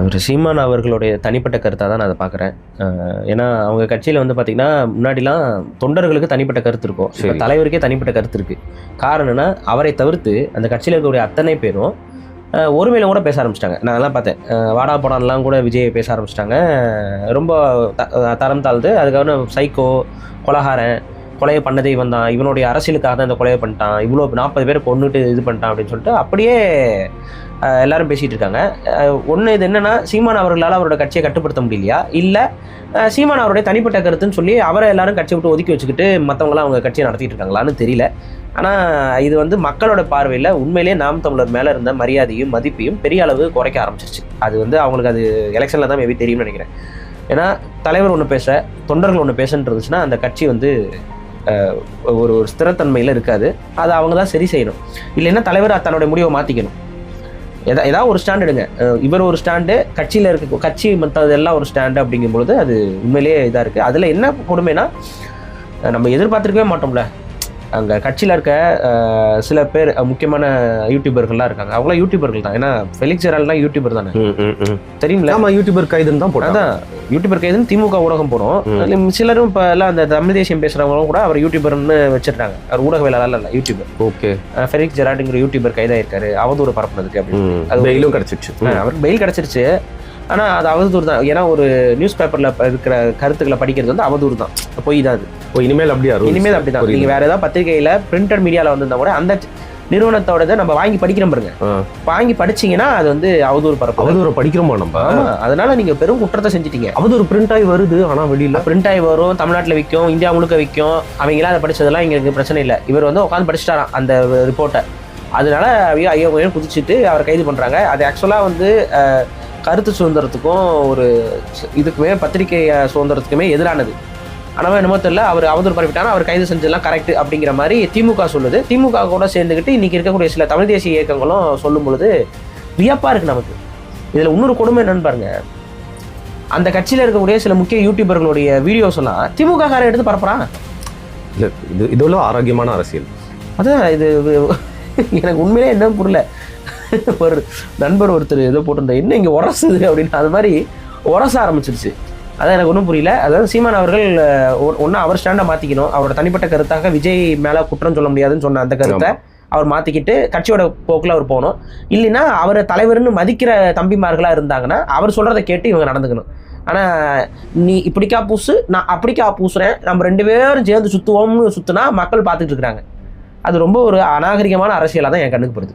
அவர் சீமான் அவர்களுடைய தனிப்பட்ட கருத்தாக தான் நான் அதை பார்க்குறேன். ஏன்னா அவங்க கட்சியில் வந்து பார்த்திங்கன்னா முன்னாடிலாம் தொண்டர்களுக்கு தனிப்பட்ட கருத்து இருக்கும், இப்போ தலைவருக்கே தனிப்பட்ட கருத்து இருக்குது. காரணம் என்னன்னா அவரை தவிர்த்து அந்த கட்சியில் இருக்கக்கூடிய அத்தனை பேரும் ஒருமையில கூட பேச ஆரம்பிச்சிட்டாங்க. நான் அதெல்லாம் பார்த்தேன். வாடா போடான்லாம் கூட விஜய் பேச ஆரம்பிச்சிட்டாங்க. ரொம்ப தரம் தாழ்ந்து அதுக்காக சைக்கோ, கொலகாரன், கொலையை பண்ணதே இவன் தான், இவனுடைய அரசியலுக்காக தான் இந்த கொலையை பண்ணிட்டான், இவ்வளோ 40 பேரை கொண்டுட்டு இது பண்ணிட்டான் அப்படின்னு சொல்லிட்டு அப்படியே எல்லாரும் பேசிகிட்டு இருக்காங்க. ஒன்று இது என்னென்னா, சீமான் அவர்களால் அவரோட கட்சியை கட்டுப்படுத்த முடியலையா, இல்லை சீமான் அவருடைய தனிப்பட்ட கருத்துன்னு சொல்லி அவரை எல்லாரும் கட்சியை விட்டு ஒதுக்கி வச்சுக்கிட்டு மற்றவங்களாம் அவங்க கட்சியை நடத்திட்டு இருக்காங்களான்னு தெரியல. ஆனால் இது வந்து மக்களோட பார்வையில் உண்மையிலேயே நாம் தமிழர் மேலே இருந்த மரியாதையும் மதிப்பையும் பெரிய அளவு குறைக்க ஆரம்பிச்சிருச்சு. அது வந்து அவங்களுக்கு அது எலெக்ஷனில் தான் மேபி தெரியும்னு நினைக்கிறேன். ஏன்னா தலைவர் ஒன்று பேச, தொண்டர்கள் ஒன்று பேசுன்றதுச்சுன்னா அந்த கட்சி வந்து ஒரு ஸ்திரத்தன்மையில் இருக்காது. அதை அவங்க தான் சரி செய்யணும். இல்லைன்னா தலைவர் தன்னுடைய முடிவை மாற்றிக்கணும். ஏதாவது ஒரு ஸ்டாண்ட் எடுங்க. இவர் ஒரு ஸ்டாண்டு, கட்சியில் இருக்க கட்சி மற்றது எல்லாம் ஒரு ஸ்டாண்டு அப்படிங்கும்பொழுது அது உண்மையிலேயே இதாக இருக்குது. அதில் என்ன கொடுமைனா, நம்ம எதிர்பார்த்துருக்கவே மாட்டோம்ல. அங்கே கட்சியில் இருக்க சில பேர் முக்கியமான யூடியூபர்கள்லாம் இருக்காங்க. அவங்களாம் யூடியூபர்கள் தான். ஏன்னா ஃபெலிக்ஸ் ஜெரால்ட்லாம் யூடியூபர் தானே, தெரியுங்களா? ஆமாம், யூடியூபர் கைதுன்னு தான் போட்டோம். அதான் யூடியூபர் கைதுன்னு திமுக ஊடகம் போடும். சிலரும் இப்போ எல்லாம் அந்த தமிழ் தேசியம் பேசுகிறவங்களும் கூட அவர் யூடியூபர்னு வச்சிருக்காங்க. அவர் ஊடகவியலாளர் இல்லை, யூடியூபர். ஓகே, ஃபெலிக்ஸ் ஜெரால்டுங்கிற யூடியூபர் கைதாயிருக்காரு அவதூறு பரப்புனதுக்கு அப்படின்னு. அது பெயிலும் கிடச்சிருச்சு. அவருக்கு பெயில் கிடச்சிருச்சு. ஆனால் அது அவதூறு தான். ஏன்னா ஒரு நியூஸ் பேப்பரில் இருக்கிற கருத்துக்களை படிக்கிறது வந்து அவதூறு தான், பொய் தான் அது. இனிமேல் அப்படி தான். நீங்கள் வேறு ஏதாவது பத்திரிகையில் பிரிண்டட் மீடியாவில் வந்திருந்தா கூட அந்த நிறுவனத்தோட நம்ம வாங்கி படிக்கிறோம் பாருங்க. வாங்கி படிச்சிங்கன்னா அது வந்து அவதூறு பரப்பு. அவதூறு படிக்கிறோமா நம்ம? அதனால நீங்கள் பெரும் குற்றத்தை செஞ்சிட்டீங்க. அவதூறு பிரிண்ட் ஆகி வருது, ஆனால் வெளியில் பிரிண்ட் ஆகி வரும், தமிழ்நாட்டில் விற்கும், இந்தியா முழுக்க விற்கும். அவங்களாம் அதை படித்ததெல்லாம் இங்கே பிரச்சனை இல்லை. இவர் வந்து உட்காந்து படிச்சுட்டாராம் அந்த ரிப்போர்ட்டை. அதனால ஐயோ குதிச்சுட்டு அவரை கைது பண்ணுறாங்க. அது ஆக்சுவலாக வந்து கருத்து சுதந்திரத்துக்கும் ஒரு இதுக்குமே பத்திரிகை சுதந்திரத்துக்குமே எதிரானது. ஆனால் என்னமோ தெரியல, அவர் அவதூறு பரப்பிட்டானா அவர் கைது செஞ்சதெல்லாம் கரெக்ட் அப்படிங்கிற மாதிரி திமுக சொல்லுது. திமுக கூட சேர்ந்துக்கிட்டு இன்றைக்கி இருக்கக்கூடிய சில தமிழ் தேசிய இயக்கங்களும் சொல்லும் பொழுது வியப்பாக இருக்குது நமக்கு. இதில் இன்னொரு கொடுமை என்னன்னு பாருங்க, அந்த கட்சியில் இருக்கக்கூடிய சில முக்கிய யூடியூபர்களுடைய வீடியோஸ் எல்லாம் திமுக காரை எடுத்து பரப்புறான். இல்லை, இது ஆரோக்கியமான அரசியல். அதான் இது எனக்கு உண்மையிலே என்ன புரியல. ஒரு நண்பர் ஒருத்தர் ஏதோ போட்டிருந்தா என்ன இங்கே உரசுது அப்படின்னு, அது மாதிரி உரச ஆரம்பிச்சிருச்சு. அதான் எனக்கு ஒன்றும் புரியல. அதாவது சீமான் அவர்கள் ஒன்று அவர் ஸ்டாண்டை மாற்றிக்கணும். அவரோட தனிப்பட்ட கருத்தாக விஜய் மேலே குற்றம் சொல்ல முடியாதுன்னு சொன்ன அந்த கருத்தை அவர் மாற்றிக்கிட்டு கட்சியோட போக்கில் அவர் போகணும். இல்லைன்னா அவர் தலைவர்னு மதிக்கிற தம்பிமார்களாக இருந்தாங்கன்னா அவர் சொல்கிறத கேட்டு இவங்க நடந்துக்கணும். ஆனால் நீ இப்படிக்கா பூசு, நான் அப்படிக்கா பூசுகிறேன், நம்ம 2 பேரும் சேர்ந்து சுற்றுவோம்னு சுற்றுனா மக்கள் பார்த்துட்டு இருக்கிறாங்க. அது ரொம்ப ஒரு அநாகரிகமான அரசியலாக தான் என் கண்ணுக்கு படுது.